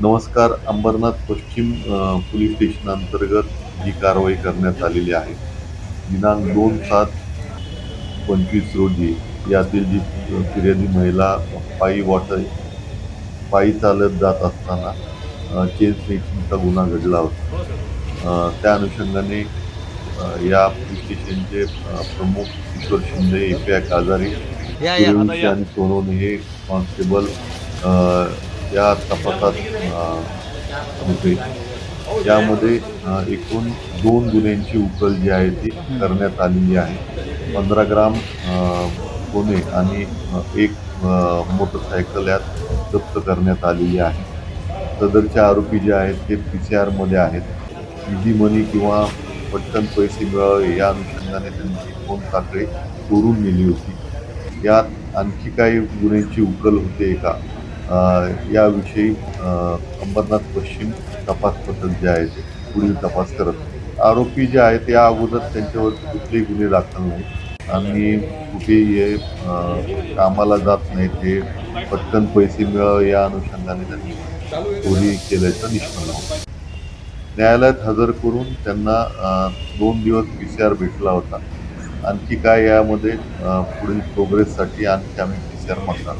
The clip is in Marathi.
नमस्कार. अंबरनाथ पश्चिम पोलीस स्टेशनांतर्गत ही कारवाई करण्यात आलेली आहे. दिनांक 2/7/25 रोजी यातील जी फिर्यादी महिला पायी वाटत पायी चालत जात असताना चेन स्नेचिंगचा गुन्हा घडला होता. त्या अनुषंगाने या पोलीस स्टेशनचे प्रमुख किशोर शिंदे, इफ्या काजारी, या आता सूर्यवंशी या. आणि सोनवणे हे कॉन्स्टेबल अ, या तपासात होते. यामध्ये एकूण 2 गुन्ह्यांची उकल जी आहे ती करण्यात आलेली आहे. 15 ग्राम सोने आणि एक मोटरसायकल यात जप्त करण्यात आलेली आहे. सदरचे आरोपी जे आहेत ते पी-सी-आरमध्ये आहेत. इझी मनी किंवा पटकन पैसे मिळावे या अनुषंगाने त्यांची 2 साखळी चोरून नेली होती. यात आणखी काही गुन्ह्यांची उकल होते का? याविषयी अंबरनाथ पश्चिम तपास पथक जे आहे ते पुढील तपास करत आहे. आरोपी जे आहेत या अगोदर त्यांच्यावर कुठलेही गुन्हे दाखल नाहीत आणि कुठेही हे कामाला जात नाहीत. हे पटकन पैसे मिळावे या अनुषंगाने त्यांनी चोरी केल्याचं निष्पन्न होतं. न्यायालयात हजर करून त्यांना 2 दिवस पी-सी-आर भेटला होता. आणखी काय यामध्ये पुढील प्रोग्रेससाठी आणखी आम्ही पी-सी-आर मागणार.